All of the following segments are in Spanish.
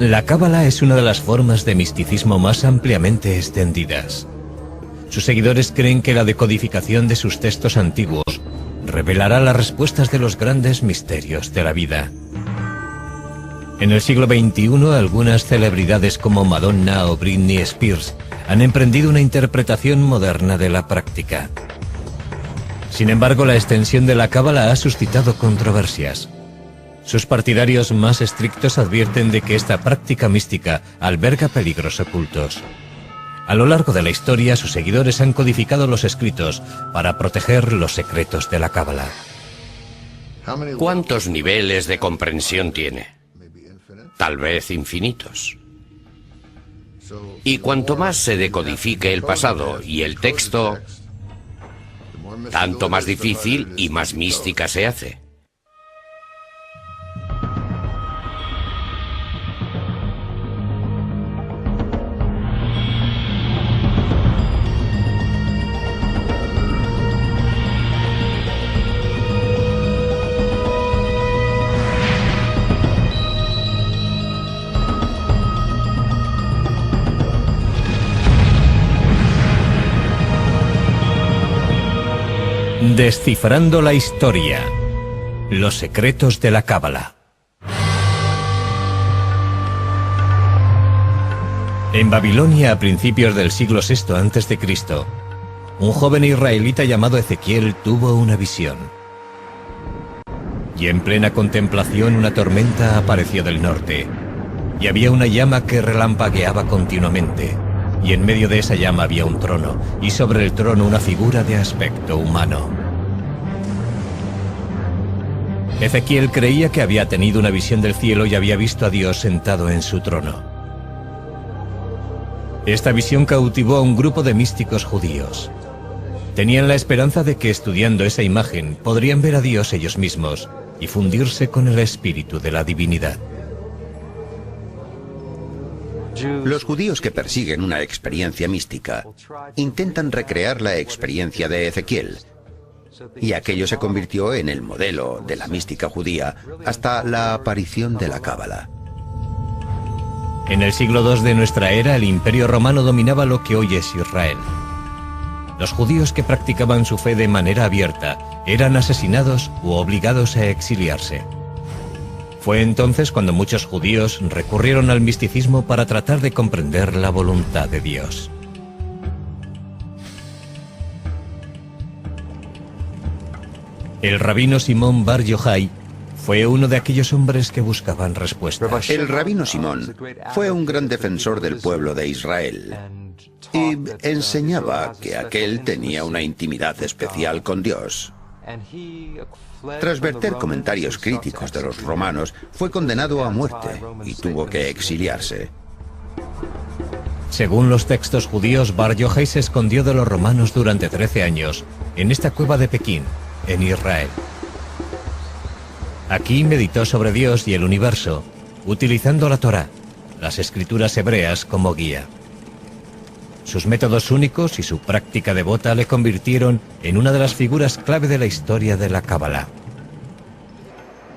La cábala es una de las formas de misticismo más ampliamente extendidas. Sus seguidores creen que la decodificación de sus textos antiguos revelará las respuestas de los grandes misterios de la vida. En el siglo XXI, algunas celebridades como Madonna o Britney Spears han emprendido una interpretación moderna de la práctica. Sin embargo, la extensión de la cábala ha suscitado controversias. Sus partidarios más estrictos advierten de que esta práctica mística alberga peligros ocultos. A lo largo de la historia, sus seguidores han codificado los escritos para proteger los secretos de la cábala. ¿Cuántos niveles de comprensión tiene? Tal vez infinitos. Y cuanto más se decodifique el pasado y el texto, tanto más difícil y más mística se hace. Descifrando la historia. Los secretos de la cábala. En Babilonia, a principios del siglo VI a.C., un joven israelita llamado Ezequiel tuvo una visión. Y en plena contemplación una tormenta apareció del norte, y había una llama que relampagueaba continuamente, y en medio de esa llama había un trono, y sobre el trono una figura de aspecto humano. Ezequiel creía que había tenido una visión del cielo y había visto a Dios sentado en su trono. Esta visión cautivó a un grupo de místicos judíos. Tenían la esperanza de que estudiando esa imagen podrían ver a Dios ellos mismos y fundirse con el espíritu de la divinidad. Los judíos que persiguen una experiencia mística intentan recrear la experiencia de Ezequiel, y aquello se convirtió en el modelo de la mística judía hasta la aparición de la cábala. En el siglo II de nuestra era, el Imperio Romano dominaba lo que hoy es Israel. Los judíos que practicaban su fe de manera abierta eran asesinados u obligados a exiliarse. Fue entonces cuando muchos judíos recurrieron al misticismo para tratar de comprender la voluntad de Dios. El rabino Simón Bar Yochai fue uno de aquellos hombres que buscaban respuestas. El rabino Simón fue un gran defensor del pueblo de Israel y enseñaba que aquel tenía una intimidad especial con Dios. Tras verter comentarios críticos de los romanos, fue condenado a muerte y tuvo que exiliarse. Según los textos judíos, Bar Yochai se escondió de los romanos durante 13 años en esta cueva de Pekín, en Israel. Aquí meditó sobre Dios y el universo, utilizando la Torá, las escrituras hebreas, como guía. Sus métodos únicos y su práctica devota le convirtieron en una de las figuras clave de la historia de la cábala.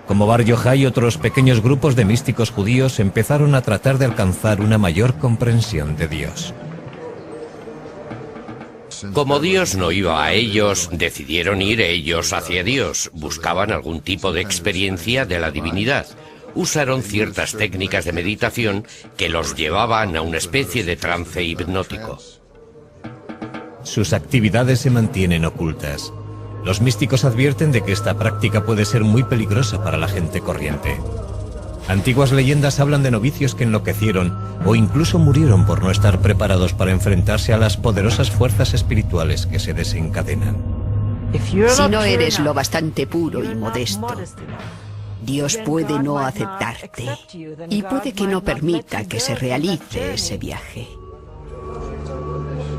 Como Bar Yochai, otros pequeños grupos de místicos judíos empezaron a tratar de alcanzar una mayor comprensión de Dios. Como Dios no iba a ellos, decidieron ir ellos hacia Dios. Buscaban algún tipo de experiencia de la divinidad. Usaron ciertas técnicas de meditación que los llevaban a una especie de trance hipnótico. Sus actividades se mantienen ocultas. Los místicos advierten de que esta práctica puede ser muy peligrosa para la gente corriente. Antiguas leyendas hablan de novicios que enloquecieron o incluso murieron por no estar preparados para enfrentarse a las poderosas fuerzas espirituales que se desencadenan. Si no eres lo bastante puro y modesto, Dios puede no aceptarte y puede que no permita que se realice ese viaje.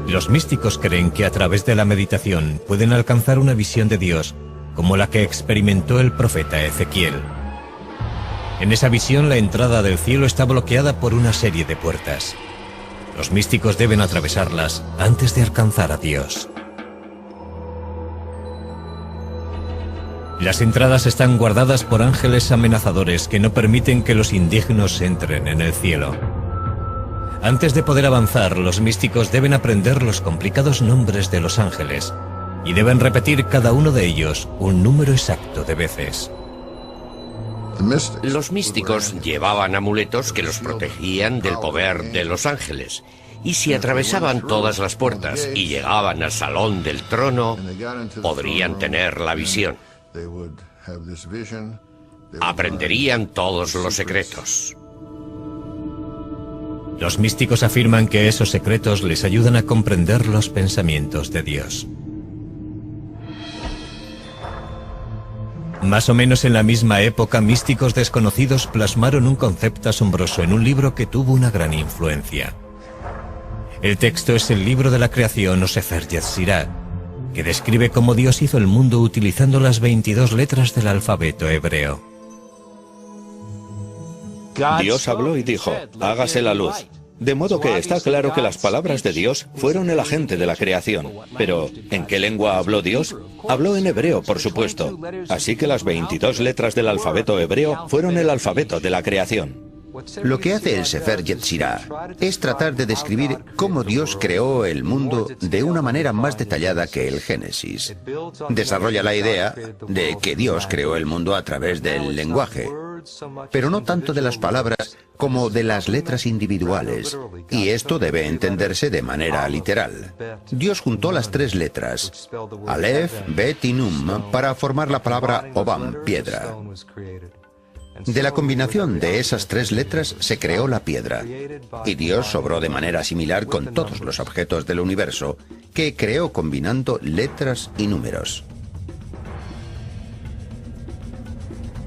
Los místicos creen que a través de la meditación pueden alcanzar una visión de Dios como la que experimentó el profeta Ezequiel. En esa visión, la entrada del cielo está bloqueada por una serie de puertas. Los místicos deben atravesarlas antes de alcanzar a Dios. Las entradas están guardadas por ángeles amenazadores que no permiten que los indignos entren en el cielo. Antes de poder avanzar, los místicos deben aprender los complicados nombres de los ángeles y deben repetir cada uno de ellos un número exacto de veces. Los místicos llevaban amuletos que los protegían del poder de los ángeles, y si atravesaban todas las puertas y llegaban al salón del trono, podrían tener la visión. Aprenderían todos los secretos. Los místicos afirman que esos secretos les ayudan a comprender los pensamientos de Dios. Más o menos en la misma época, místicos desconocidos plasmaron un concepto asombroso en un libro que tuvo una gran influencia. El texto es el libro de la creación o Sefer Yetzirah, que describe cómo Dios hizo el mundo utilizando las 22 letras del alfabeto hebreo. Dios habló y dijo, hágase la luz. De modo que está claro que las palabras de Dios fueron el agente de la creación. Pero, ¿en qué lengua habló Dios? Habló en hebreo, por supuesto. Así que las 22 letras del alfabeto hebreo fueron el alfabeto de la creación. Lo que hace el Sefer Yetzirah es tratar de describir cómo Dios creó el mundo de una manera más detallada que el Génesis. Desarrolla la idea de que Dios creó el mundo a través del lenguaje, pero no tanto de las palabras como de las letras individuales, y esto debe entenderse de manera literal. Dios juntó las 3 letras, Aleph, Bet y Nun, para formar la palabra Obam, piedra. De la combinación de esas 3 letras se creó la piedra, y Dios obró de manera similar con todos los objetos del universo, que creó combinando letras y números.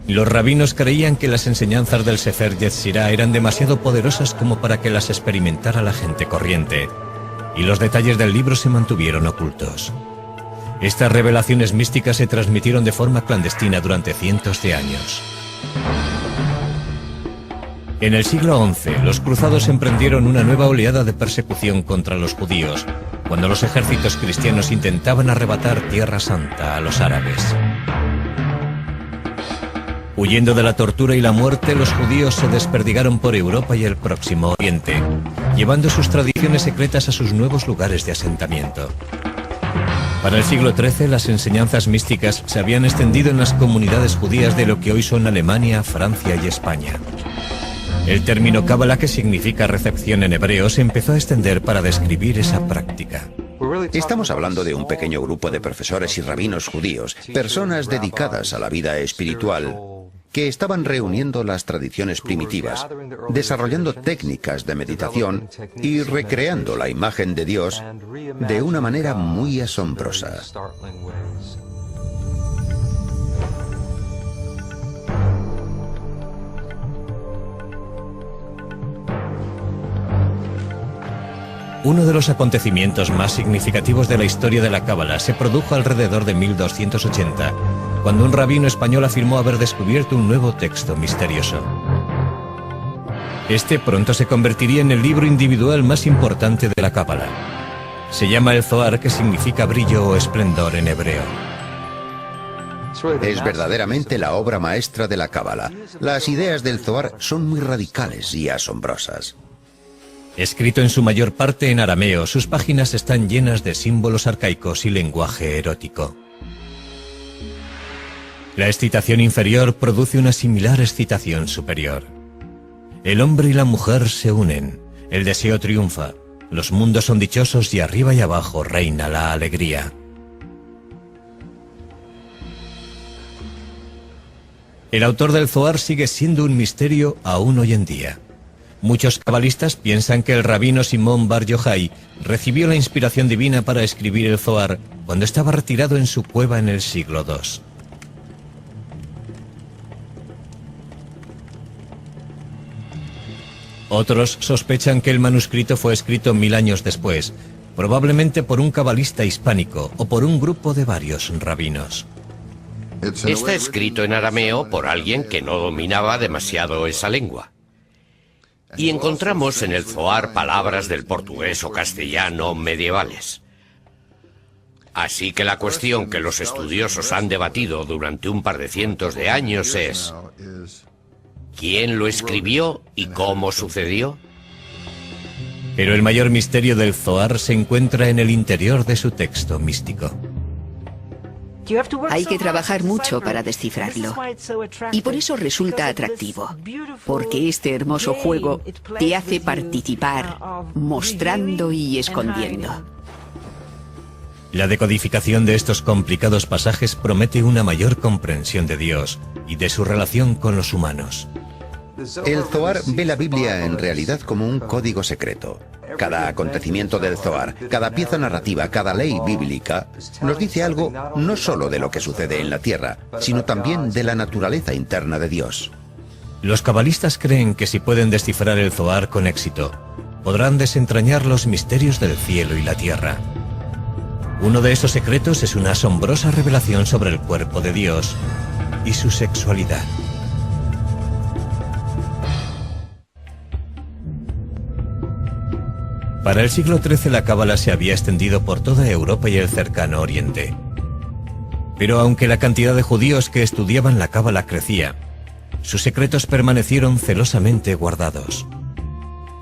Los rabinos creían que las enseñanzas del Sefer Yetzirah eran demasiado poderosas como para que las experimentara la gente corriente, y los detalles del libro se mantuvieron ocultos. Estas revelaciones místicas se transmitieron de forma clandestina durante cientos de años. En el siglo XI, los cruzados emprendieron una nueva oleada de persecución contra los judíos, cuando los ejércitos cristianos intentaban arrebatar Tierra Santa a los árabes. Huyendo de la tortura y la muerte, los judíos se desperdigaron por Europa y el Próximo Oriente, llevando sus tradiciones secretas a sus nuevos lugares de asentamiento. Para el siglo XIII, las enseñanzas místicas se habían extendido en las comunidades judías de lo que hoy son Alemania, Francia y España. El término Cábala, que significa recepción en hebreo, se empezó a extender para describir esa práctica. Estamos hablando de un pequeño grupo de profesores y rabinos judíos, personas dedicadas a la vida espiritual, que estaban reuniendo las tradiciones primitivas, desarrollando técnicas de meditación y recreando la imagen de Dios de una manera muy asombrosa. Uno de los acontecimientos más significativos de la historia de la Cábala se produjo alrededor de 1280, cuando un rabino español afirmó haber descubierto un nuevo texto misterioso. Este pronto se convertiría en el libro individual más importante de la Cábala. Se llama el Zohar, que significa brillo o esplendor en hebreo. Es verdaderamente la obra maestra de la Cábala. Las ideas del Zohar son muy radicales y asombrosas. Escrito en su mayor parte en arameo, sus páginas están llenas de símbolos arcaicos y lenguaje erótico. La excitación inferior produce una similar excitación superior. El hombre y la mujer se unen, el deseo triunfa, los mundos son dichosos y arriba y abajo reina la alegría. El autor del Zohar sigue siendo un misterio aún hoy en día. Muchos cabalistas piensan que el rabino Simón Bar Yochai recibió la inspiración divina para escribir el Zohar cuando estaba retirado en su cueva en el siglo II. Otros sospechan que el manuscrito fue escrito 1000 años después, probablemente por un cabalista hispánico o por un grupo de varios rabinos. Está escrito en arameo por alguien que no dominaba demasiado esa lengua. Y encontramos en el Zohar palabras del portugués o castellano medievales. Así que la cuestión que los estudiosos han debatido durante un par de cientos de años es: ¿quién lo escribió y cómo sucedió? Pero el mayor misterio del Zohar se encuentra en el interior de su texto místico. Hay que trabajar mucho para descifrarlo. Y por eso resulta atractivo. Porque este hermoso juego te hace participar, mostrando y escondiendo. La decodificación de estos complicados pasajes promete una mayor comprensión de Dios y de su relación con los humanos. El Zohar ve la Biblia en realidad como un código secreto. Cada acontecimiento del Zohar, cada pieza narrativa, cada ley bíblica, nos dice algo no solo de lo que sucede en la tierra, sino también de la naturaleza interna de Dios. Los cabalistas creen que si pueden descifrar el Zohar con éxito, podrán desentrañar los misterios del cielo y la tierra. Uno de esos secretos es una asombrosa revelación sobre el cuerpo de Dios y su sexualidad. Para el siglo XIII la cábala se había extendido por toda Europa y el cercano Oriente. Pero aunque la cantidad de judíos que estudiaban la cábala crecía, sus secretos permanecieron celosamente guardados.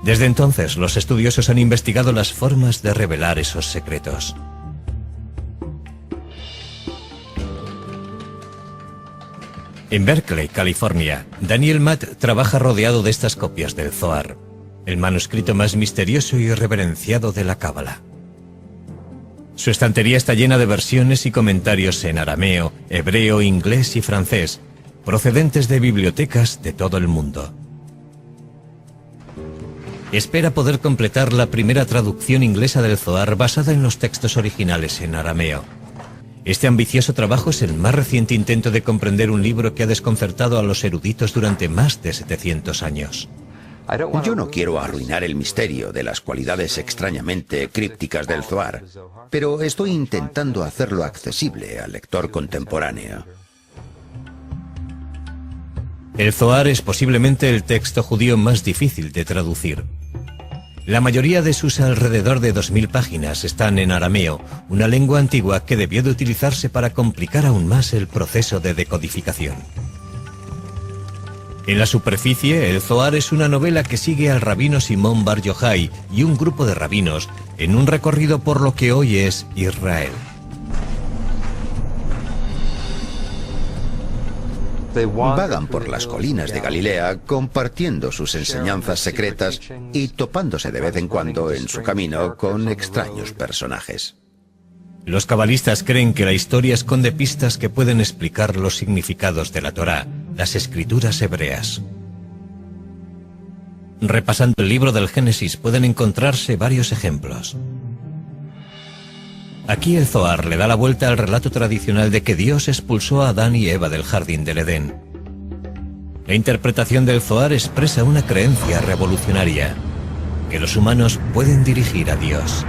Desde entonces los estudiosos han investigado las formas de revelar esos secretos. En Berkeley, California, Daniel Matt trabaja rodeado de estas copias del Zohar, el manuscrito más misterioso y reverenciado de la cábala. Su estantería está llena de versiones y comentarios en arameo, hebreo, inglés y francés, procedentes de bibliotecas de todo el mundo. Espera poder completar la primera traducción inglesa del Zohar basada en los textos originales en arameo. Este ambicioso trabajo es el más reciente intento de comprender un libro que ha desconcertado a los eruditos durante más de 700 años. Yo no quiero arruinar el misterio de las cualidades extrañamente crípticas del Zohar, pero estoy intentando hacerlo accesible al lector contemporáneo. El Zohar es posiblemente el texto judío más difícil de traducir. La mayoría de sus alrededor de 2000 páginas están en arameo, una lengua antigua que debió de utilizarse para complicar aún más el proceso de decodificación. En la superficie, el Zohar es una novela que sigue al rabino Simón Bar Yochai y un grupo de rabinos en un recorrido por lo que hoy es Israel. Vagan por las colinas de Galilea compartiendo sus enseñanzas secretas y topándose de vez en cuando en su camino con extraños personajes. Los cabalistas creen que la historia esconde pistas que pueden explicar los significados de la Torá, las escrituras hebreas. Repasando el libro del Génesis pueden encontrarse varios ejemplos. Aquí el Zohar le da la vuelta al relato tradicional de que Dios expulsó a Adán y Eva del jardín del Edén. La interpretación del Zohar expresa una creencia revolucionaria, que los humanos pueden dirigir a Dios.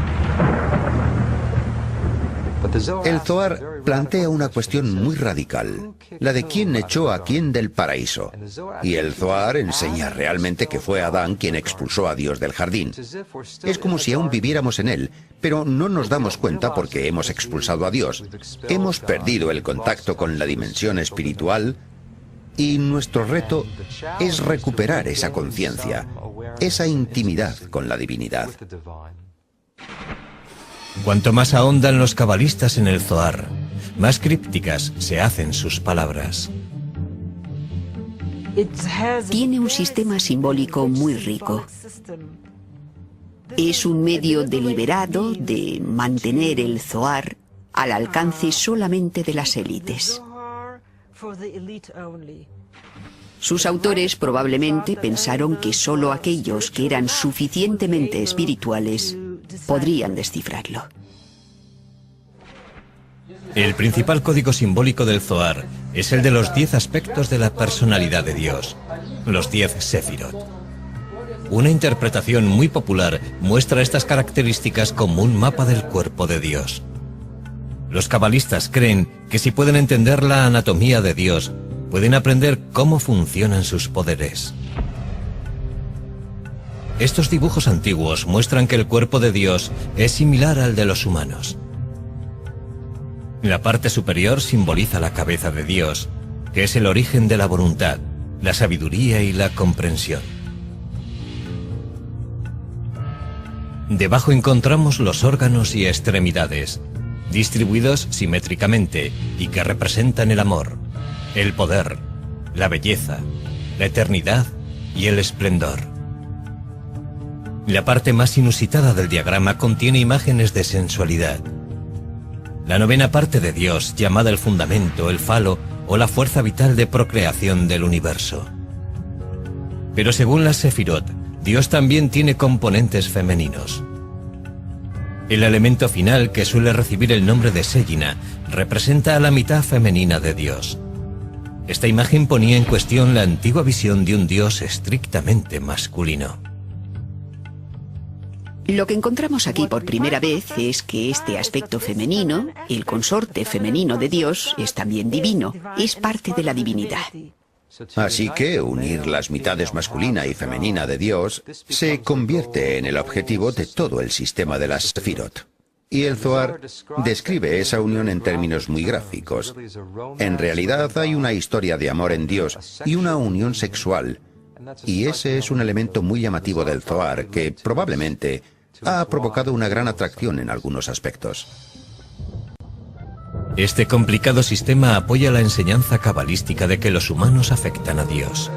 El Zohar plantea una cuestión muy radical, la de quién echó a quién del paraíso. Y el Zohar enseña realmente que fue Adán quien expulsó a Dios del jardín. Es como si aún viviéramos en él, pero no nos damos cuenta porque hemos expulsado a Dios. Hemos perdido el contacto con la dimensión espiritual y nuestro reto es recuperar esa conciencia, esa intimidad con la divinidad. Cuanto más ahondan los cabalistas en el Zohar, más crípticas se hacen sus palabras. Tiene un sistema simbólico muy rico. Es un medio deliberado de mantener el Zohar al alcance solamente de las élites. Sus autores probablemente pensaron que solo aquellos que eran suficientemente espirituales podrían descifrarlo. El principal código simbólico del Zohar es el de los 10 aspectos de la personalidad de Dios, los 10 Sefirot. Una interpretación muy popular muestra estas características como un mapa del cuerpo de Dios. Los cabalistas creen que si pueden entender la anatomía de Dios, pueden aprender cómo funcionan sus poderes. Estos dibujos antiguos muestran que el cuerpo de Dios es similar al de los humanos. La parte superior simboliza la cabeza de Dios, que es el origen de la voluntad, la sabiduría y la comprensión. Debajo encontramos los órganos y extremidades, distribuidos simétricamente y que representan el amor, el poder, la belleza, la eternidad y el esplendor. La parte más inusitada del diagrama contiene imágenes de sensualidad. La novena parte de Dios, llamada el fundamento, el falo o la fuerza vital de procreación del universo. Pero según la Sefirot, Dios también tiene componentes femeninos. El elemento final, que suele recibir el nombre de Shejina, representa a la mitad femenina de Dios. Esta imagen ponía en cuestión la antigua visión de un Dios estrictamente masculino. Lo que encontramos aquí por primera vez es que este aspecto femenino, el consorte femenino de Dios, es también divino, es parte de la divinidad. Así que unir las mitades masculina y femenina de Dios se convierte en el objetivo de todo el sistema de las Sefirot. Y el Zohar describe esa unión en términos muy gráficos. En realidad hay una historia de amor en Dios y una unión sexual. Y ese es un elemento muy llamativo del Zohar que probablemente ha provocado una gran atracción en algunos aspectos. Este complicado sistema apoya la enseñanza cabalística de que los humanos afectan a Dios.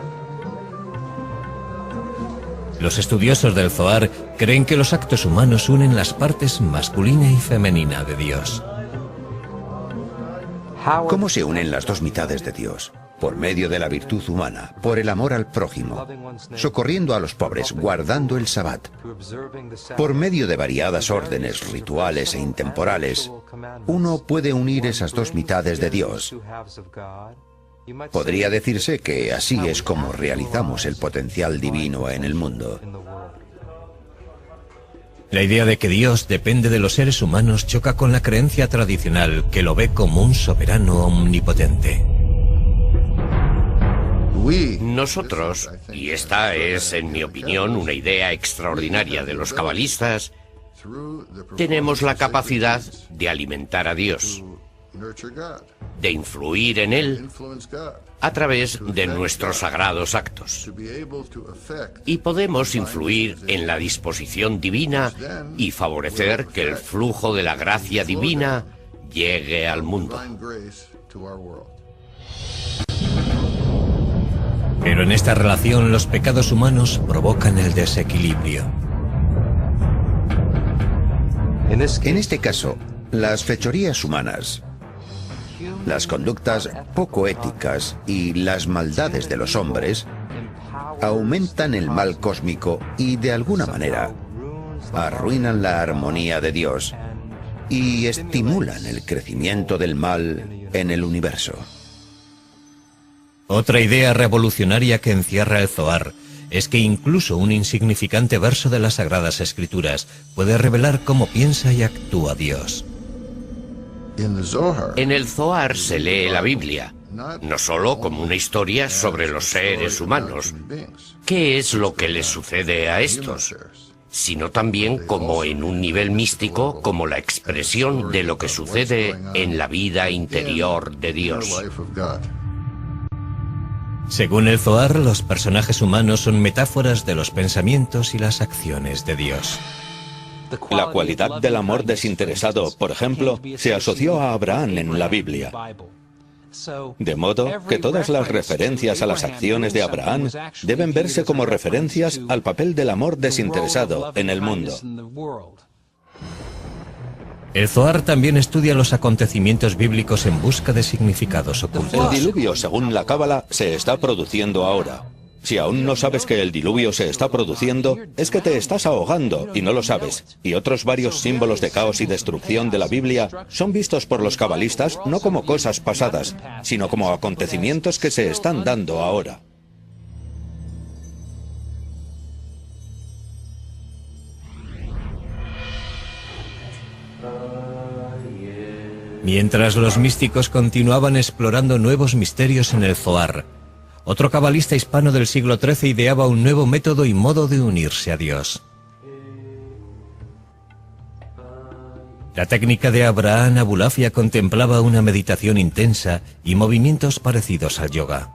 Los estudiosos del Zohar creen que los actos humanos unen las partes masculina y femenina de Dios. ¿Cómo se unen las dos mitades de Dios? Por medio de la virtud humana, por el amor al prójimo, socorriendo a los pobres, guardando el Sabbat. Por medio de variadas órdenes rituales e intemporales, uno puede unir esas dos mitades de Dios. Podría decirse que así es como realizamos el potencial divino en el mundo. La idea de que Dios depende de los seres humanos choca con la creencia tradicional que lo ve como un soberano omnipotente. Nosotros, y esta es, en mi opinión, una idea extraordinaria de los cabalistas, tenemos la capacidad de alimentar a Dios, de influir en Él a través de nuestros sagrados actos. Y podemos influir en la disposición divina y favorecer que el flujo de la gracia divina llegue al mundo. Pero en esta relación los pecados humanos provocan el desequilibrio. En este caso, las fechorías humanas, las conductas poco éticas y las maldades de los hombres aumentan el mal cósmico y, de alguna manera, arruinan la armonía de Dios y estimulan el crecimiento del mal en el universo. Otra idea revolucionaria que encierra el Zohar es que incluso un insignificante verso de las Sagradas Escrituras puede revelar cómo piensa y actúa Dios. En el Zohar se lee la Biblia, no solo como una historia sobre los seres humanos, qué es lo que les sucede a estos, sino también como en un nivel místico, como la expresión de lo que sucede en la vida interior de Dios. Según el Zohar, los personajes humanos son metáforas de los pensamientos y las acciones de Dios. La cualidad del amor desinteresado, por ejemplo, se asoció a Abraham en la Biblia. De modo que todas las referencias a las acciones de Abraham deben verse como referencias al papel del amor desinteresado en el mundo. El Zohar también estudia los acontecimientos bíblicos en busca de significados El ocultos. diluvio, según la Cábala, se está produciendo ahora. Si aún no sabes que el diluvio se está produciendo, es que te estás ahogando y no lo sabes. Y otros varios símbolos de caos y destrucción de la Biblia son vistos por los cabalistas no como cosas pasadas, sino como acontecimientos que se están dando ahora. Mientras los místicos continuaban explorando nuevos misterios en el Zohar, otro cabalista hispano del siglo XIII ideaba un nuevo método y modo de unirse a Dios. La técnica de Abraham Abulafia contemplaba una meditación intensa y movimientos parecidos al yoga.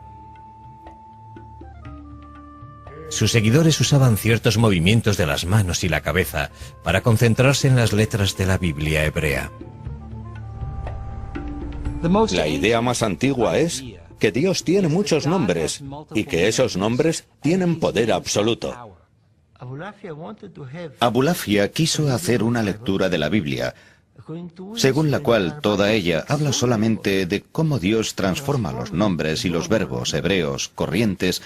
Sus seguidores usaban ciertos movimientos de las manos y la cabeza para concentrarse en las letras de la Biblia hebrea. La idea más antigua es que Dios tiene muchos nombres y que esos nombres tienen poder absoluto. Abulafia quiso hacer una lectura de la Biblia, según la cual toda ella habla solamente de cómo Dios transforma los nombres y los verbos hebreos corrientes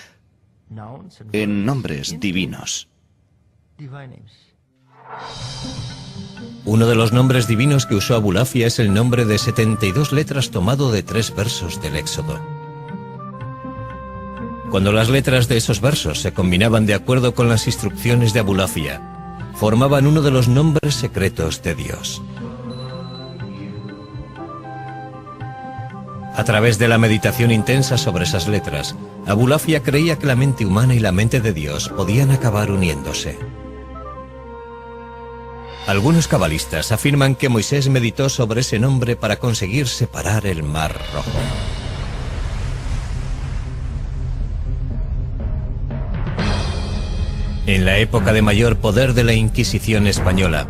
en nombres divinos. Uno de los nombres divinos que usó Abulafia es el nombre de 72 letras tomado de 3 versos del Éxodo. Cuando las letras de esos versos se combinaban de acuerdo con las instrucciones de Abulafia, formaban uno de los nombres secretos de Dios. A través de la meditación intensa sobre esas letras, Abulafia creía que la mente humana y la mente de Dios podían acabar uniéndose. Algunos cabalistas afirman que Moisés meditó sobre ese nombre para conseguir separar el Mar Rojo. En la época de mayor poder de la Inquisición española,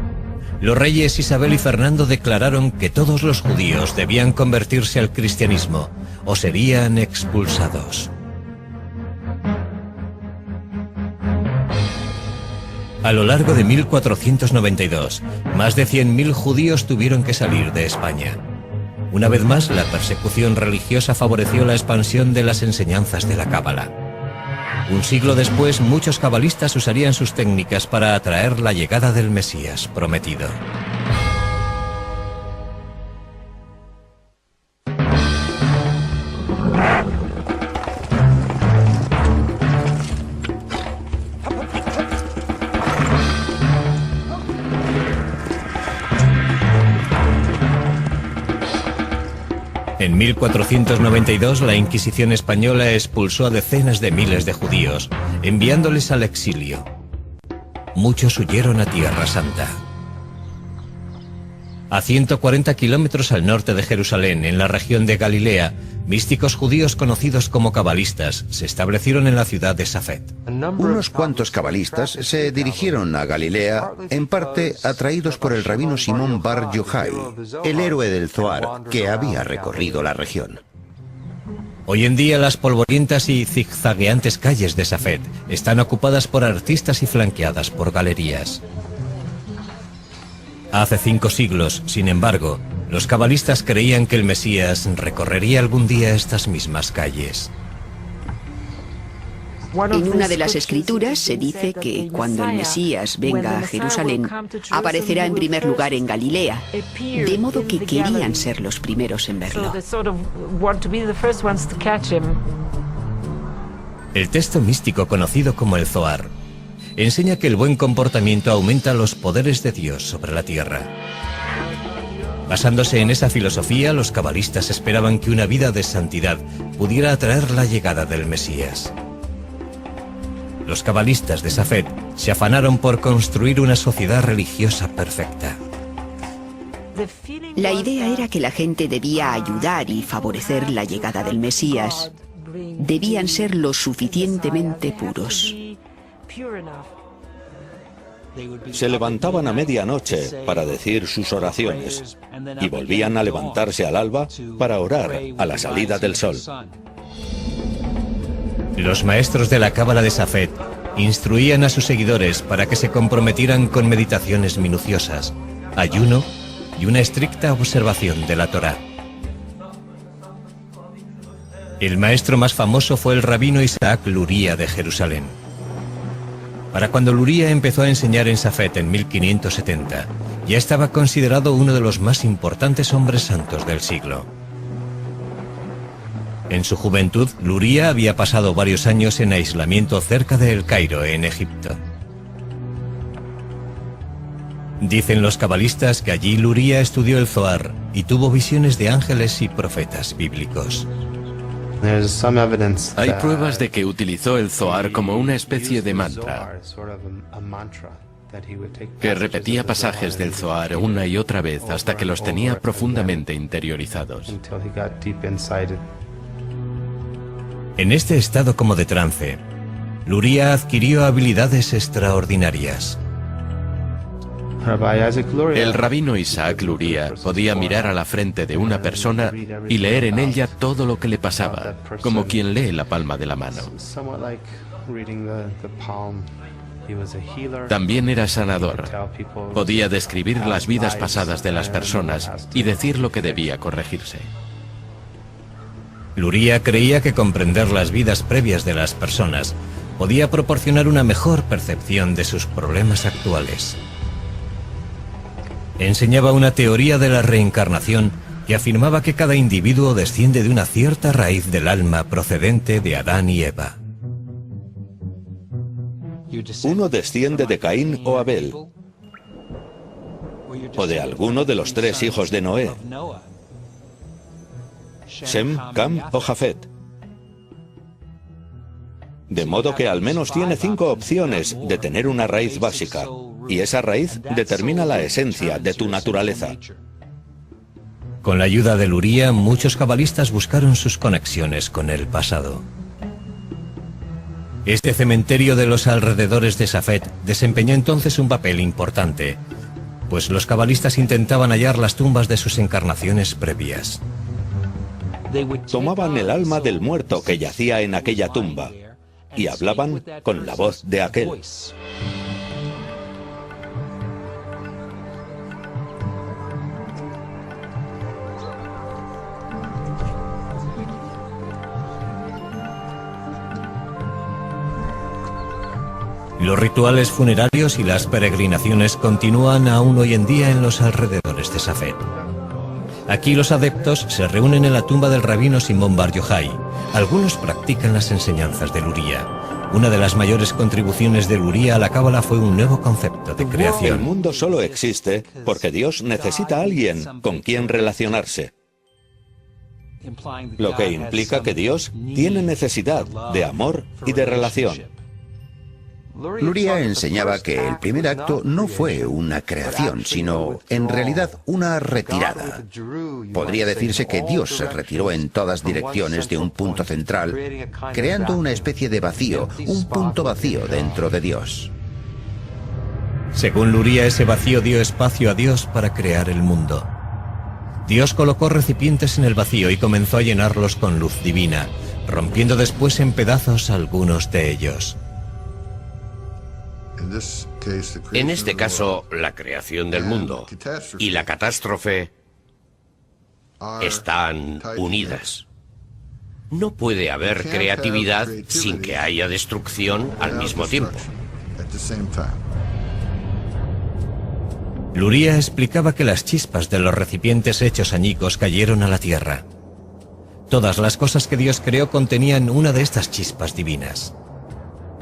los reyes Isabel y Fernando declararon que todos los judíos debían convertirse al cristianismo o serían expulsados. A lo largo de 1492, más de 100.000 judíos tuvieron que salir de España. Una vez más, la persecución religiosa favoreció la expansión de las enseñanzas de la Cábala. Un siglo después, muchos cabalistas usarían sus técnicas para atraer la llegada del Mesías prometido. En 1492 la Inquisición española expulsó a decenas de miles de judíos, enviándoles al exilio. Muchos huyeron a Tierra Santa. A 140 kilómetros al norte de Jerusalén, en la región de Galilea, místicos judíos conocidos como cabalistas se establecieron en la ciudad de Safed. Unos cuantos cabalistas se dirigieron a Galilea, en parte atraídos por el rabino Simón Bar Yochai, el héroe del Zohar que había recorrido la región. Hoy en día las polvorientas y zigzagueantes calles de Safed están ocupadas por artistas y flanqueadas por galerías. Hace 5 siglos, sin embargo, los cabalistas creían que el Mesías recorrería algún día estas mismas calles. En una de las escrituras se dice que cuando el Mesías venga a Jerusalén, aparecerá en primer lugar en Galilea, de modo que querían ser los primeros en verlo. El texto místico conocido como el Zohar enseña que el buen comportamiento aumenta los poderes de Dios sobre la tierra. Basándose en esa filosofía, los cabalistas esperaban que una vida de santidad pudiera atraer la llegada del Mesías. Los cabalistas de Safed se afanaron por construir una sociedad religiosa perfecta. La idea era que la gente debía ayudar y favorecer la llegada del Mesías. Debían ser lo suficientemente puros. Se levantaban a medianoche para decir sus oraciones y volvían a levantarse al alba para orar a la salida del sol. Los maestros de la Cábala de Safed instruían a sus seguidores para que se comprometieran con meditaciones minuciosas, ayuno y una estricta observación de la Torá. El maestro más famoso fue el rabino Isaac Luria de Jerusalén. Para cuando Luria empezó a enseñar en Safed en 1570, ya estaba considerado uno de los más importantes hombres santos del siglo. En su juventud, Luria había pasado varios años en aislamiento cerca de El Cairo, en Egipto. Dicen los cabalistas que allí Luria estudió el Zohar y tuvo visiones de ángeles y profetas bíblicos. Hay pruebas de que utilizó el Zohar como una especie de mantra. que repetía pasajes del Zohar una y otra vez hasta que los tenía profundamente interiorizados. En este estado como de trance, Luria adquirió habilidades extraordinarias. El rabino Isaac Luria podía mirar a la frente de una persona y leer en ella todo lo que le pasaba, como quien lee la palma de la mano. También era sanador. Podía describir las vidas pasadas de las personas y decir lo que debía corregirse. Luria creía que comprender las vidas previas de las personas podía proporcionar una mejor percepción de sus problemas actuales. Enseñaba una teoría de la reencarnación que afirmaba que cada individuo desciende de una cierta raíz del alma procedente de Adán y Eva. Uno desciende de Caín o Abel, o de alguno de los 3 hijos de Noé, Sem, Cam o Jafet. De modo que al menos tiene 5 opciones de tener una raíz básica, y esa raíz determina la esencia de tu naturaleza. Con la ayuda de Luria, muchos cabalistas buscaron sus conexiones con el pasado. Este cementerio de los alrededores de Safed desempeñó entonces un papel importante, pues los cabalistas intentaban hallar las tumbas de sus encarnaciones previas. Tomaban el alma del muerto que yacía en aquella tumba y hablaban con la voz de aquel. Los rituales funerarios y las peregrinaciones continúan aún hoy en día en los alrededores de Safed. Aquí los adeptos se reúnen en la tumba del rabino Simón Bar Yochai. Algunos practican las enseñanzas de Luria. Una de las mayores contribuciones de Luria a la Cábala fue un nuevo concepto de El creación. mundo solo existe porque Dios necesita a alguien con quien relacionarse, lo que implica que Dios tiene necesidad de amor y de relación. Luria enseñaba que el primer acto no fue una creación, sino en realidad una retirada. Podría decirse que Dios se retiró en todas direcciones de un punto central, creando una especie de vacío, un punto vacío dentro de Dios. Según Luria, ese vacío dio espacio a Dios para crear el mundo. Dios colocó recipientes en el vacío y comenzó a llenarlos con luz divina, rompiendo después en pedazos algunos de ellos. En este caso, la creación del mundo y la catástrofe están unidas. No puede haber creatividad sin que haya destrucción al mismo tiempo. Luria explicaba que las chispas de los recipientes hechos añicos cayeron a la tierra. Todas las cosas que Dios creó contenían una de estas chispas divinas.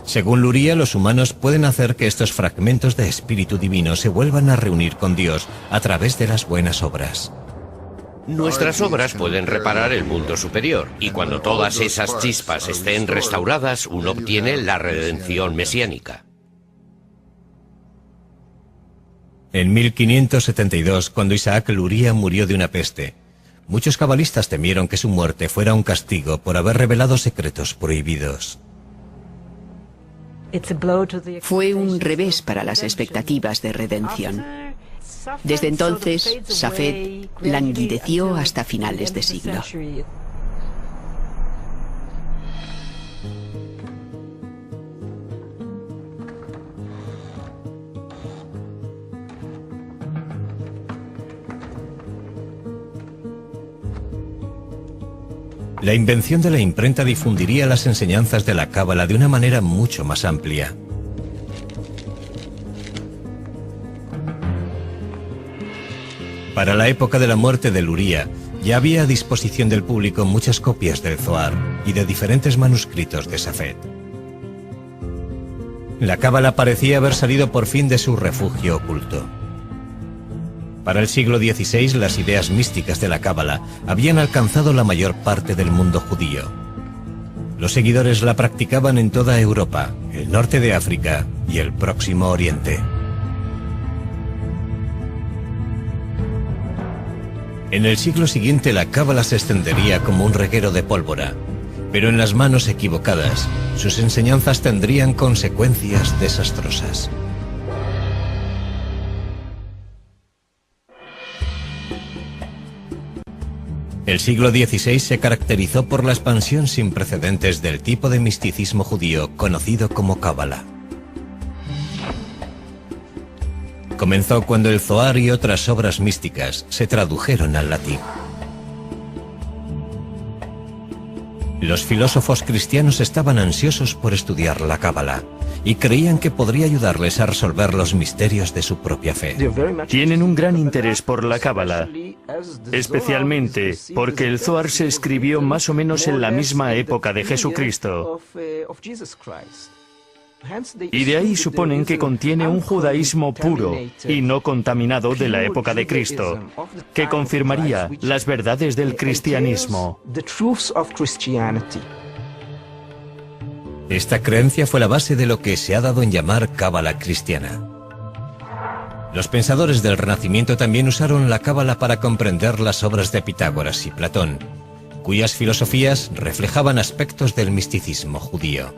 Según Luria, los humanos pueden hacer que estos fragmentos de espíritu divino se vuelvan a reunir con Dios a través de las buenas obras. Nuestras obras pueden reparar el mundo superior, y cuando todas esas chispas estén restauradas, uno obtiene la redención mesiánica. En 1572, cuando Isaac Luria murió de una peste, muchos cabalistas temieron que su muerte fuera un castigo por haber revelado secretos prohibidos. Fue un revés para las expectativas de redención. Desde entonces, Safed languideció hasta finales de siglo. La invención de la imprenta difundiría las enseñanzas de la Cábala de una manera mucho más amplia. Para la época de la muerte de Luria, ya había a disposición del público muchas copias del Zohar y de diferentes manuscritos de Safed. La Cábala parecía haber salido por fin de su refugio oculto. Para el siglo XVI, las ideas místicas de la Cábala habían alcanzado la mayor parte del mundo judío. Los seguidores la practicaban en toda Europa, el norte de África y el Próximo Oriente. En el siglo siguiente la cábala se extendería como un reguero de pólvora, pero en las manos equivocadas, sus enseñanzas tendrían consecuencias desastrosas. El siglo XVI se caracterizó por la expansión sin precedentes del tipo de misticismo judío conocido como cábala. Comenzó cuando el Zohar y otras obras místicas se tradujeron al latín. Los filósofos cristianos estaban ansiosos por estudiar la cábala y creían que podría ayudarles a resolver los misterios de su propia fe. Tienen un gran interés por la cábala, especialmente porque el Zohar se escribió más o menos en la misma época de Jesucristo. Y de ahí suponen que contiene un judaísmo puro y no contaminado de la época de Cristo, que confirmaría las verdades del cristianismo. Esta creencia fue la base de lo que se ha dado en llamar cábala cristiana. Los pensadores del Renacimiento también usaron la cábala para comprender las obras de Pitágoras y Platón, cuyas filosofías reflejaban aspectos del misticismo judío.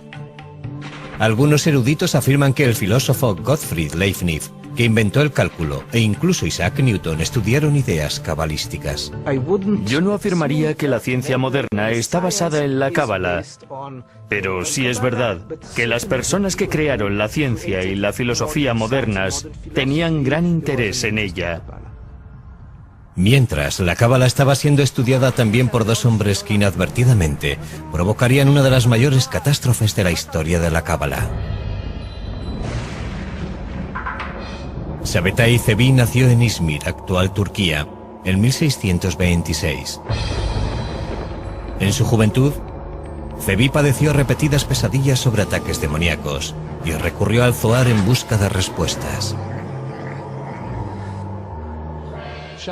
Algunos eruditos afirman que el filósofo Gottfried Leibniz, que inventó el cálculo, e incluso Isaac Newton estudiaron ideas cabalísticas. Yo no afirmaría que la ciencia moderna está basada en la cábala, pero sí es verdad que las personas que crearon la ciencia y la filosofía modernas tenían gran interés en ella. Mientras, la cábala estaba siendo estudiada también por dos hombres que inadvertidamente provocarían una de las mayores catástrofes de la historia de la cábala. Sabetay Zevi nació en Izmir, actual Turquía, en 1626. En su juventud, Zevi padeció repetidas pesadillas sobre ataques demoníacos y recurrió al Zohar en busca de respuestas.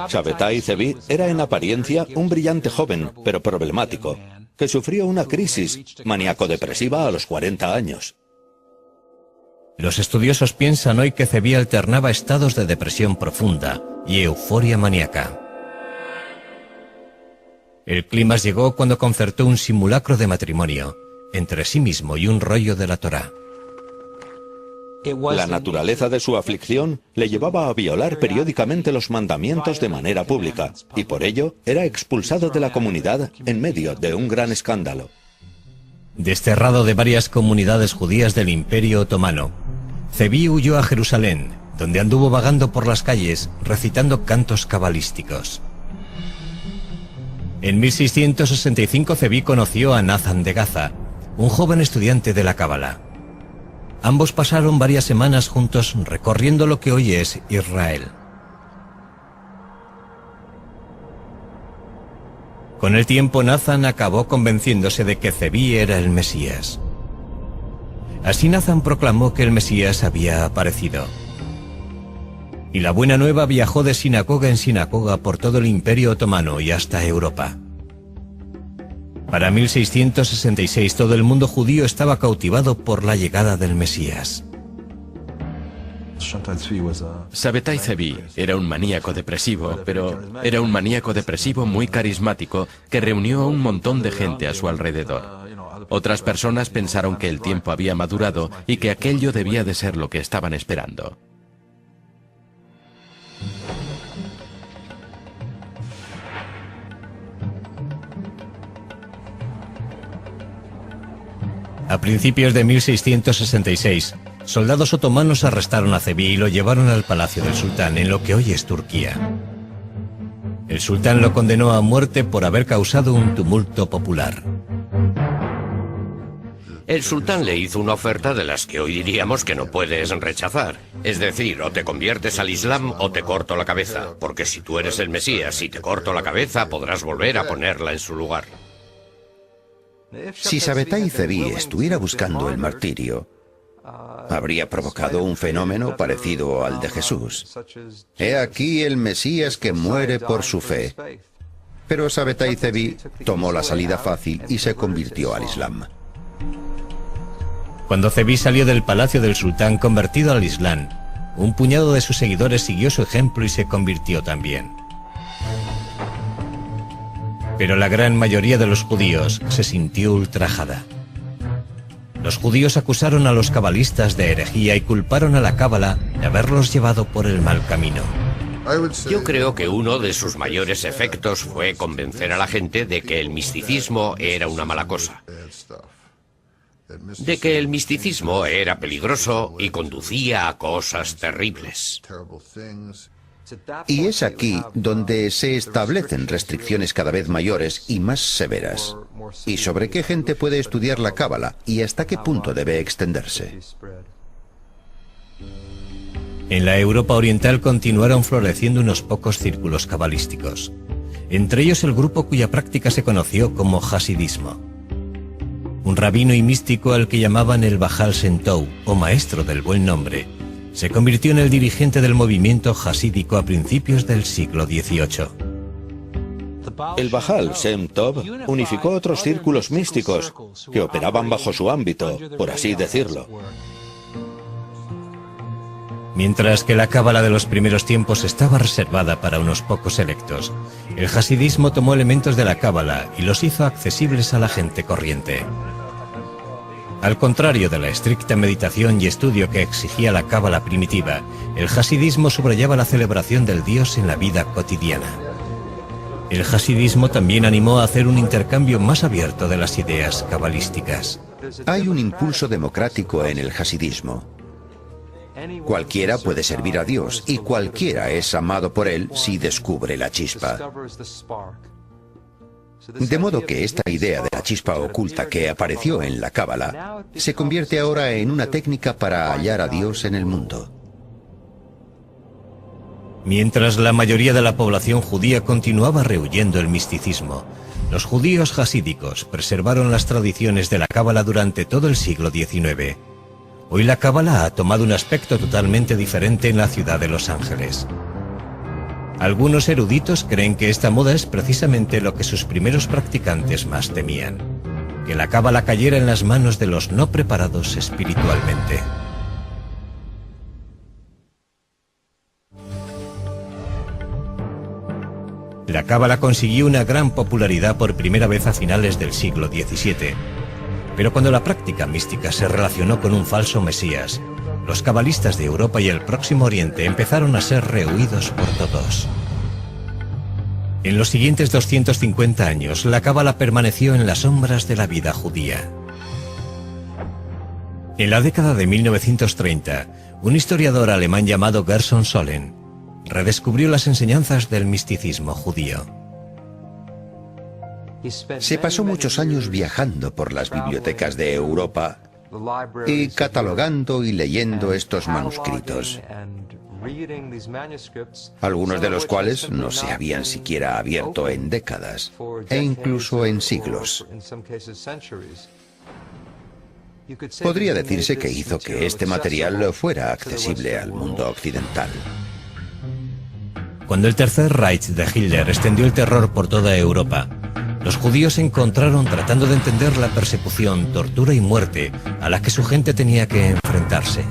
Sabetay Zevi era en apariencia un brillante joven, pero problemático, que sufrió una crisis maníaco-depresiva a los 40 años. Los estudiosos piensan hoy que Zevi alternaba estados de depresión profunda y euforia maníaca. El clímax llegó cuando concertó un simulacro de matrimonio entre sí mismo y un rollo de la Torá. La naturaleza de su aflicción le llevaba a violar periódicamente los mandamientos de manera pública, y por ello era expulsado de la comunidad en medio de un gran escándalo. Desterrado de varias comunidades judías del Imperio Otomano, Zevi huyó a Jerusalén, donde anduvo vagando por las calles recitando cantos cabalísticos. En 1665 Zevi conoció a Nathan de Gaza, un joven estudiante de la cábala. Ambos pasaron varias semanas juntos recorriendo lo que hoy es Israel. Con el tiempo, Nathan acabó convenciéndose de que Zevi era el Mesías. Así Nathan proclamó que el Mesías había aparecido. Y la buena nueva viajó de sinagoga en sinagoga por todo el Imperio Otomano y hasta Europa. Para 1666 todo el mundo judío estaba cautivado por la llegada del Mesías. Sabetay Zevi era un maníaco depresivo, pero era un maníaco depresivo muy carismático que reunió a un montón de gente a su alrededor. Otras personas pensaron que el tiempo había madurado y que aquello debía de ser lo que estaban esperando. A principios de 1666, soldados otomanos arrestaron a Zevi y lo llevaron al palacio del sultán, en lo que hoy es Turquía. El sultán lo condenó a muerte por haber causado un tumulto popular. El sultán le hizo una oferta de las que hoy diríamos que no puedes rechazar. Es decir, o te conviertes al Islam o te corto la cabeza, porque si tú eres el Mesías y te corto la cabeza podrás volver a ponerla en su lugar. Si Sabetay Zevi estuviera buscando el martirio, habría provocado un fenómeno parecido al de Jesús. He aquí el Mesías que muere por su fe. Pero Sabetay Zevi tomó la salida fácil y se convirtió al Islam. Cuando Zevi salió del palacio del sultán convertido al Islam, un puñado de sus seguidores siguió su ejemplo y se convirtió también. Pero la gran mayoría de los judíos se sintió ultrajada. Los judíos acusaron a los cabalistas de herejía y culparon a la cábala de haberlos llevado por el mal camino. Yo creo que uno de sus mayores efectos fue convencer a la gente de que el misticismo era una mala cosa. De que el misticismo era peligroso y conducía a cosas terribles. Y es aquí donde se establecen restricciones cada vez mayores y más severas. Y sobre qué gente puede estudiar la cábala y hasta qué punto debe extenderse. En la Europa oriental continuaron floreciendo unos pocos círculos cabalísticos. Entre ellos el grupo cuya práctica se conoció como hasidismo. Un rabino y místico al que llamaban el Baal Shem Tov, o maestro del buen nombre, se convirtió en el dirigente del movimiento hasídico a principios del siglo XVIII. El Baal Shem Tov unificó otros círculos místicos que operaban bajo su ámbito, por así decirlo. Mientras que la cábala de los primeros tiempos estaba reservada para unos pocos selectos, el hasidismo tomó elementos de la cábala y los hizo accesibles a la gente corriente. Al contrario de la estricta meditación y estudio que exigía la cábala primitiva, el hasidismo subrayaba la celebración del Dios en la vida cotidiana. El hasidismo también animó a hacer un intercambio más abierto de las ideas cabalísticas. Hay un impulso democrático en el hasidismo. Cualquiera puede servir a Dios y cualquiera es amado por Él si descubre la chispa. De modo que esta idea de la chispa oculta que apareció en la cábala se convierte ahora en una técnica para hallar a Dios en el mundo. Mientras la mayoría de la población judía continuaba rehuyendo el misticismo, los judíos hasídicos preservaron las tradiciones de la cábala durante todo el siglo XIX. Hoy la cábala ha tomado un aspecto totalmente diferente en la ciudad de Los Ángeles. Algunos eruditos creen que esta moda es precisamente lo que sus primeros practicantes más temían: que la cábala cayera en las manos de los no preparados espiritualmente. La cábala consiguió una gran popularidad por primera vez a finales del siglo XVII. Pero cuando la práctica mística se relacionó con un falso mesías, los cabalistas de Europa y el Próximo Oriente empezaron a ser rehuidos por todos. En los siguientes 250 años, la cábala permaneció en las sombras de la vida judía. En la década de 1930, un historiador alemán llamado Gerson Sollen redescubrió las enseñanzas del misticismo judío. Se pasó muchos años viajando por las bibliotecas de Europa y catalogando y leyendo estos manuscritos, algunos de los cuales no se habían siquiera abierto en décadas e incluso en siglos. Podría decirse que hizo que este material fuera accesible al mundo occidental. Cuando el Tercer Reich de Hitler extendió el terror por toda Europa, los judíos se encontraron tratando de entender la persecución, tortura y muerte a la que su gente tenía que enfrentarse.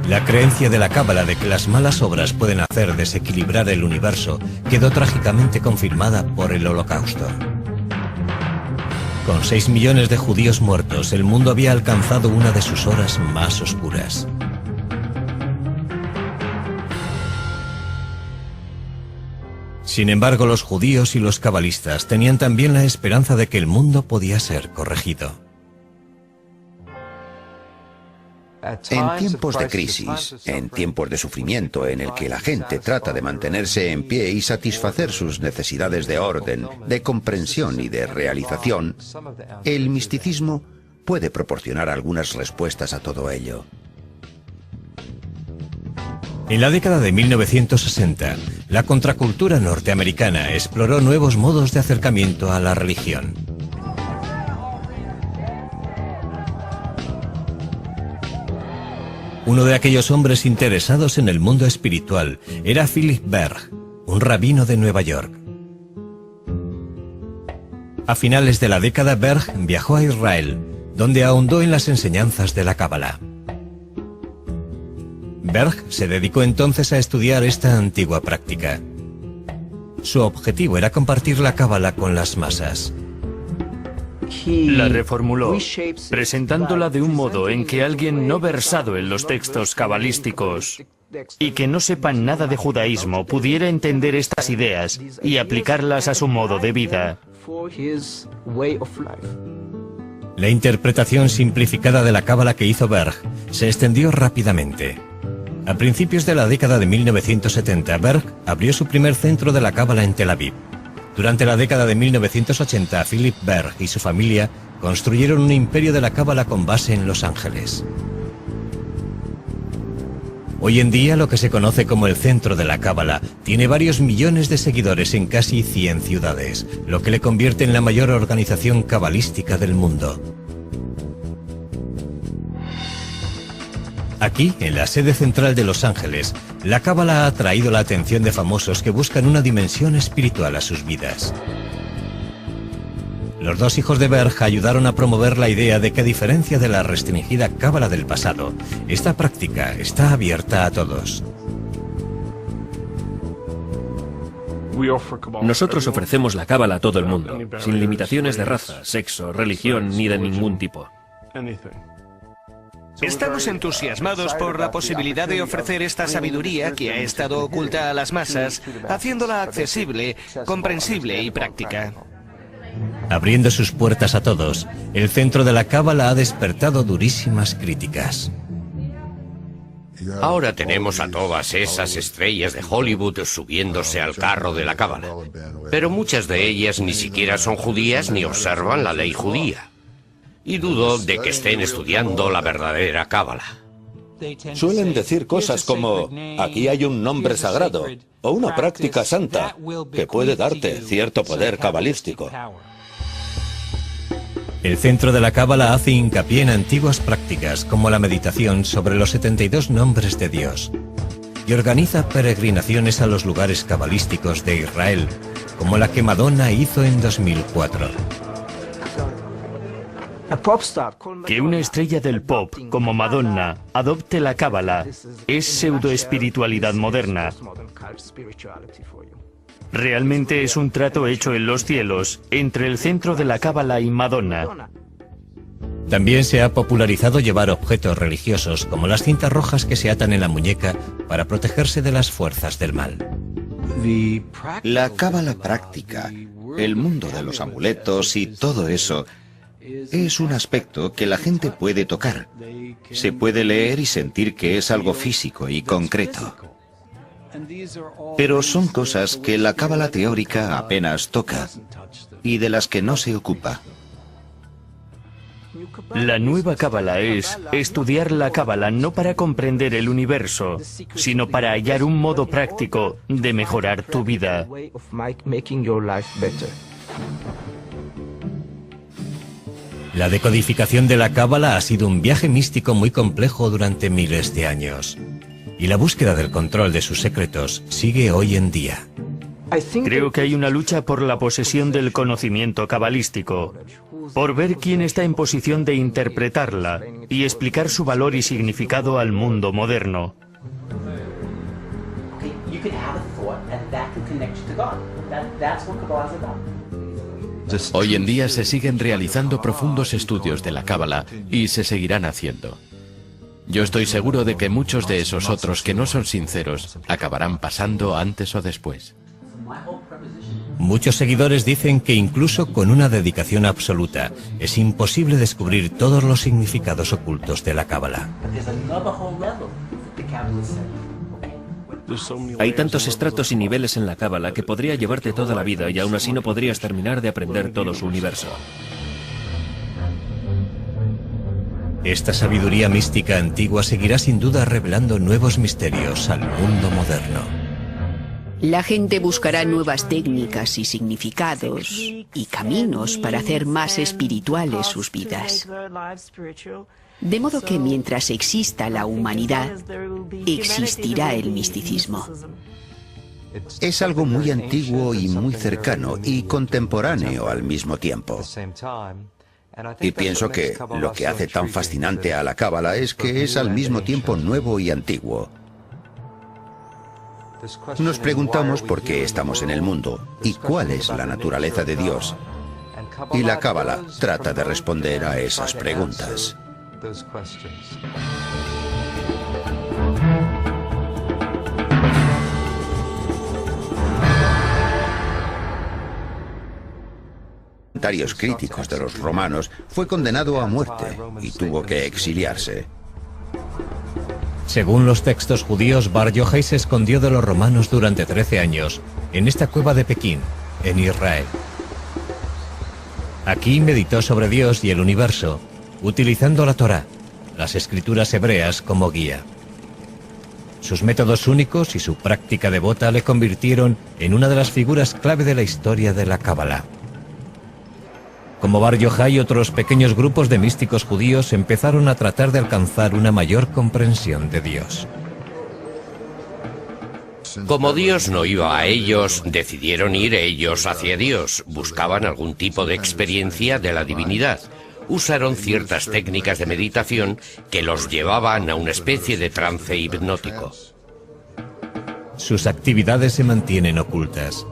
La creencia de la cábala de que las malas obras pueden hacer desequilibrar el universo quedó trágicamente confirmada por el Holocausto. Con 6 millones de judíos muertos, el mundo había alcanzado una de sus horas más oscuras. Sin embargo, los judíos y los cabalistas tenían también la esperanza de que el mundo podía ser corregido. En tiempos de crisis, en tiempos de sufrimiento en el que la gente trata de mantenerse en pie y satisfacer sus necesidades de orden, de comprensión y de realización, el misticismo puede proporcionar algunas respuestas a todo ello. En la década de 1960, la contracultura norteamericana exploró nuevos modos de acercamiento a la religión. Uno de aquellos hombres interesados en el mundo espiritual era Philip Berg, un rabino de Nueva York. A finales de la década, Berg viajó a Israel, donde ahondó en las enseñanzas de la cábala. Berg se dedicó entonces a estudiar esta antigua práctica. Su objetivo era compartir la cábala con las masas. La reformuló, presentándola de un modo en que alguien no versado en los textos cabalísticos y que no sepa nada de judaísmo pudiera entender estas ideas y aplicarlas a su modo de vida. La interpretación simplificada de la cábala que hizo Berg se extendió rápidamente. A principios de la década de 1970, Berg abrió su primer centro de la cábala en Tel Aviv. Durante la década de 1980, Philip Berg y su familia construyeron un imperio de la cábala con base en Los Ángeles. Hoy en día, lo que se conoce como el centro de la cábala tiene varios millones de seguidores en casi 100 ciudades, lo que le convierte en la mayor organización cabalística del mundo. Aquí, en la sede central de Los Ángeles, la cábala ha atraído la atención de famosos que buscan una dimensión espiritual a sus vidas. Los dos hijos de Berg ayudaron a promover la idea de que, a diferencia de la restringida cábala del pasado, esta práctica está abierta a todos. Nosotros ofrecemos la cábala a todo el mundo, sin limitaciones de raza, sexo, religión ni de ningún tipo. Estamos entusiasmados por la posibilidad de ofrecer esta sabiduría que ha estado oculta a las masas, haciéndola accesible, comprensible y práctica. Abriendo sus puertas a todos, el centro de la cábala ha despertado durísimas críticas. Ahora tenemos a todas esas estrellas de Hollywood subiéndose al carro de la cábala, pero muchas de ellas ni siquiera son judías ni observan la ley judía. Y dudo de que estén estudiando la verdadera cábala. Suelen decir cosas como, aquí hay un nombre sagrado, o una práctica santa, que puede darte cierto poder cabalístico. El centro de la cábala hace hincapié en antiguas prácticas como la meditación sobre los 72 nombres de Dios y organiza peregrinaciones a los lugares cabalísticos de Israel, como la que Madonna hizo en 2004. Que una estrella del pop como Madonna adopte la cábala es pseudoespiritualidad moderna. Realmente es un trato hecho en los cielos entre el centro de la cábala y Madonna. También se ha popularizado llevar objetos religiosos como las cintas rojas que se atan en la muñeca para protegerse de las fuerzas del mal. La cábala práctica, el mundo de los amuletos y todo eso, es un aspecto que la gente puede tocar. Se puede leer y sentir que es algo físico y concreto. Pero son cosas que la cábala teórica apenas toca y de las que no se ocupa. La nueva cábala es estudiar la cábala no para comprender el universo, sino para hallar un modo práctico de mejorar tu vida. La decodificación de la cábala ha sido un viaje místico muy complejo durante miles de años. Y la búsqueda del control de sus secretos sigue hoy en día. Creo que hay una lucha por la posesión del conocimiento cabalístico, por ver quién está en posición de interpretarla y explicar su valor y significado al mundo moderno. Hoy en día se siguen realizando profundos estudios de la cábala y se seguirán haciendo. Yo estoy seguro de que muchos de esos otros que no son sinceros acabarán pasando antes o después. Muchos seguidores dicen que incluso con una dedicación absoluta es imposible descubrir todos los significados ocultos de la cábala. Hay tantos estratos y niveles en la cábala que podría llevarte toda la vida y aún así no podrías terminar de aprender todo su universo. Esta sabiduría mística antigua seguirá sin duda revelando nuevos misterios al mundo moderno. La gente buscará nuevas técnicas y significados y caminos para hacer más espirituales sus vidas. De modo que mientras exista la humanidad, existirá el misticismo. Es algo muy antiguo y muy cercano y contemporáneo al mismo tiempo. Y pienso que lo que hace tan fascinante a la cábala es que es al mismo tiempo nuevo y antiguo. Nos preguntamos por qué estamos en el mundo y cuál es la naturaleza de Dios. Y la Cábala trata de responder a esas preguntas. Comentarios críticos de los romanos, fue condenado a muerte y tuvo que exiliarse. Según los textos judíos, Bar Yochai se escondió de los romanos durante 13 años, en esta cueva de Pekín, en Israel. Aquí meditó sobre Dios y el universo, utilizando la Torá, las escrituras hebreas, como guía. Sus métodos únicos y su práctica devota le convirtieron en una de las figuras clave de la historia de la Cábala. Como Bar Yochai, otros pequeños grupos de místicos judíos empezaron a tratar de alcanzar una mayor comprensión de Dios. Como Dios no iba a ellos, decidieron ir ellos hacia Dios. Buscaban algún tipo de experiencia de la divinidad. Usaron ciertas técnicas de meditación que los llevaban a una especie de trance hipnótico. Sus actividades se mantienen ocultas.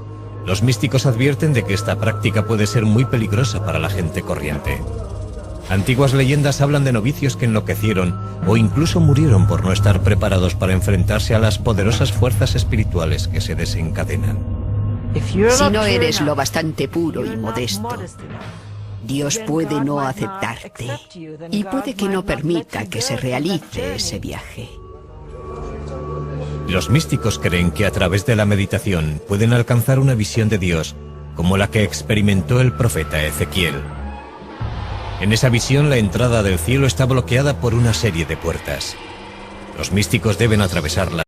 Los místicos advierten de que esta práctica puede ser muy peligrosa para la gente corriente. Antiguas leyendas hablan de novicios que enloquecieron o incluso murieron por no estar preparados para enfrentarse a las poderosas fuerzas espirituales que se desencadenan. Si no eres lo bastante puro y modesto, Dios puede no aceptarte y puede que no permita que se realice ese viaje. Los místicos creen que a través de la meditación pueden alcanzar una visión de Dios, como la que experimentó el profeta Ezequiel. En esa visión, la entrada del cielo está bloqueada por una serie de puertas. Los místicos deben atravesarla.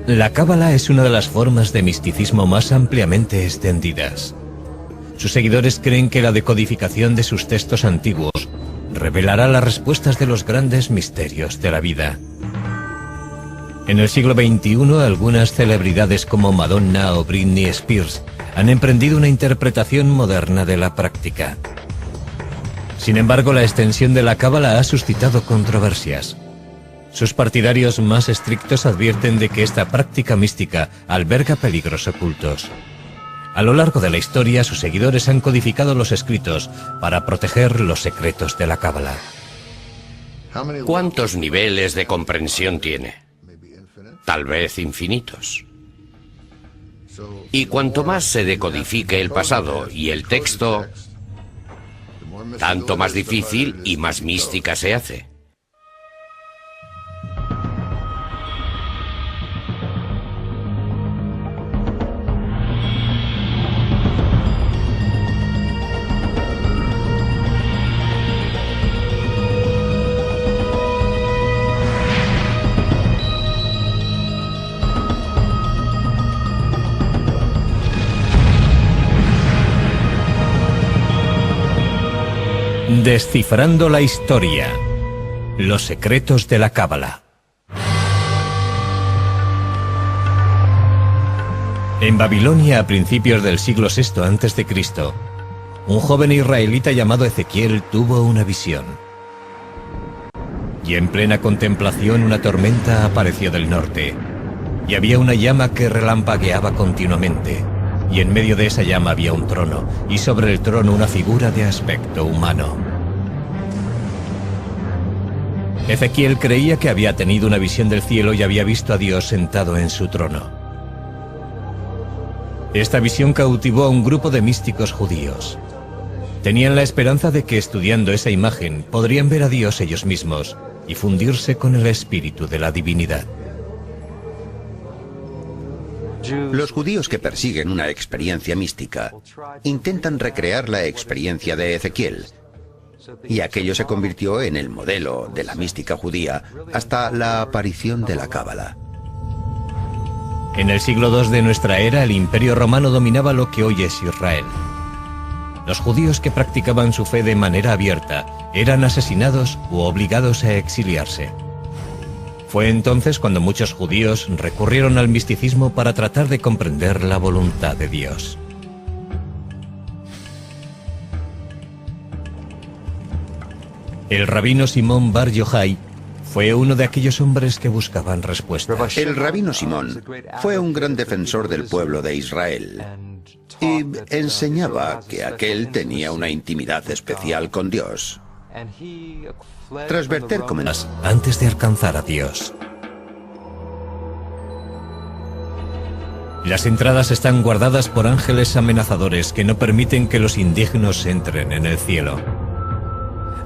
La Cábala es una de las formas de misticismo más ampliamente extendidas. Sus seguidores creen que la decodificación de sus textos antiguos revelará las respuestas de los grandes misterios de la vida. En el siglo XXI, algunas celebridades como Madonna o Britney Spears han emprendido una interpretación moderna de la práctica. Sin embargo, la extensión de la Cábala ha suscitado controversias. Sus partidarios más estrictos advierten de que esta práctica mística alberga peligros ocultos. A lo largo de la historia, sus seguidores han codificado los escritos para proteger los secretos de la Cábala. ¿Cuántos niveles de comprensión tiene? Tal vez infinitos. Y cuanto más se decodifique el pasado y el texto, tanto más difícil y más mística se hace. Descifrando la historia. Los secretos de la Cábala. En Babilonia, a principios del siglo VI a.C., un joven israelita llamado Ezequiel tuvo una visión. Y en plena contemplación, una tormenta apareció del norte, y había una llama que relampagueaba continuamente, y en medio de esa llama había un trono, y sobre el trono una figura de aspecto humano. Ezequiel creía que había tenido una visión del cielo y había visto a Dios sentado en su trono. Esta visión cautivó a un grupo de místicos judíos. Tenían la esperanza de que estudiando esa imagen podrían ver a Dios ellos mismos y fundirse con el espíritu de la divinidad. Los judíos que persiguen una experiencia mística intentan recrear la experiencia de Ezequiel, y aquello se convirtió en el modelo de la mística judía hasta la aparición de la Cábala. En el siglo II de nuestra era, el Imperio Romano dominaba lo que hoy es Israel. Los judíos que practicaban su fe de manera abierta eran asesinados u obligados a exiliarse. Fue entonces cuando muchos judíos recurrieron al misticismo para tratar de comprender la voluntad de Dios. El rabino Simón Bar Yochai Fue uno de aquellos hombres que buscaban respuestas. El rabino Simón fue un gran defensor del pueblo de Israel y enseñaba que aquel tenía una intimidad especial con Dios. Tras verter comentarios Antes de alcanzar a Dios. Las entradas están guardadas por ángeles amenazadores que no permiten que los indignos entren en el cielo.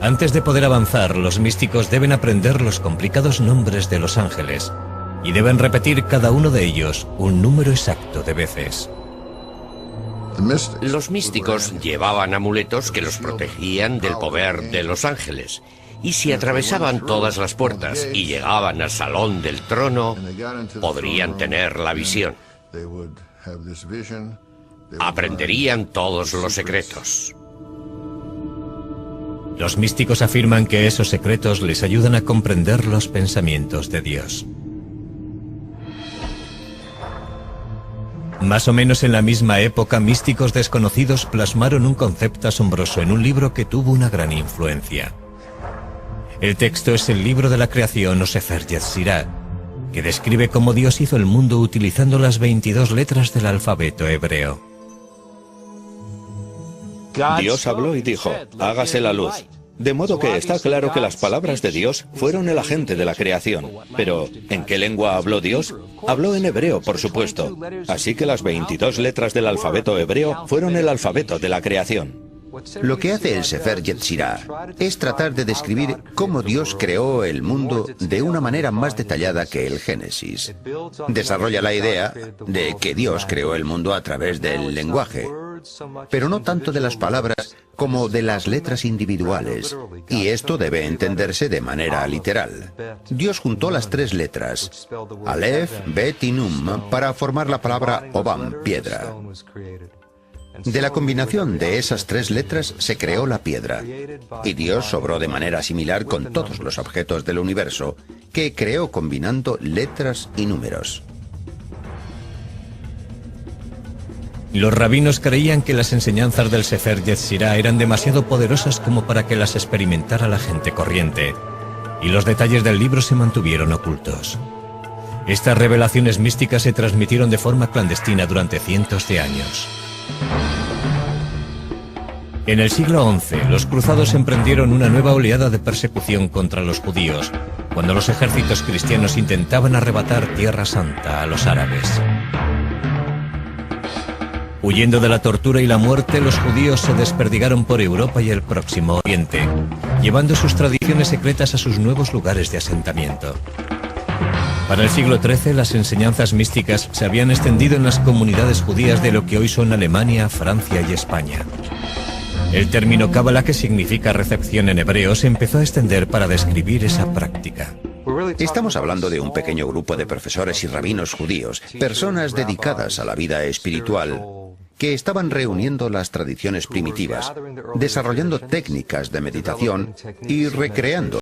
Antes de poder avanzar, los místicos deben aprender los complicados nombres de los ángeles y deben repetir cada uno de ellos un número exacto de veces. Los místicos llevaban amuletos que los protegían del poder de los ángeles. Y si atravesaban todas las puertas y llegaban al salón del trono, podrían tener la visión. Aprenderían todos los secretos. Los místicos afirman que esos secretos les ayudan a comprender los pensamientos de Dios. Más o menos en la misma época, místicos desconocidos plasmaron un concepto asombroso en un libro que tuvo una gran influencia. El texto es el libro de la creación o Sefer Yetzirah, que describe cómo Dios hizo el mundo utilizando las 22 letras del alfabeto hebreo. Dios habló y dijo, hágase la luz. De modo que está claro que las palabras de Dios fueron el agente de la creación. Pero, ¿en qué lengua habló Dios? Habló en hebreo, por supuesto. Así que las 22 letras del alfabeto hebreo fueron el alfabeto de la creación. Lo que hace el Sefer Yetzirah es tratar de describir cómo Dios creó el mundo de una manera más detallada que el Génesis. Desarrolla la idea de que Dios creó el mundo a través del lenguaje, pero no tanto de las palabras como de las letras individuales, y esto debe entenderse de manera literal. Dios juntó las 3 letras, Aleph, Bet y Nun, para formar la palabra Obam, piedra. De la combinación de esas 3 letras se creó la piedra, y Dios obró de manera similar con todos los objetos del universo, que creó combinando letras y números. Los rabinos creían que las enseñanzas del Sefer Yetzirah eran demasiado poderosas como para que las experimentara la gente corriente, y los detalles del libro se mantuvieron ocultos. Estas revelaciones místicas se transmitieron de forma clandestina durante cientos de años. En el siglo XI, los cruzados emprendieron una nueva oleada de persecución contra los judíos, cuando los ejércitos cristianos intentaban arrebatar Tierra Santa a los árabes. Huyendo de la tortura y la muerte, los judíos se desperdigaron por Europa y el Próximo Oriente, llevando sus tradiciones secretas a sus nuevos lugares de asentamiento. Para el siglo XIII, las enseñanzas místicas se habían extendido en las comunidades judías de lo que hoy son Alemania, Francia y España. El término cábala, que significa recepción en hebreo, se empezó a extender para describir esa práctica. Estamos hablando de un pequeño grupo de profesores y rabinos judíos, personas dedicadas a la vida espiritual, que estaban reuniendo las tradiciones primitivas, desarrollando técnicas de meditación y recreando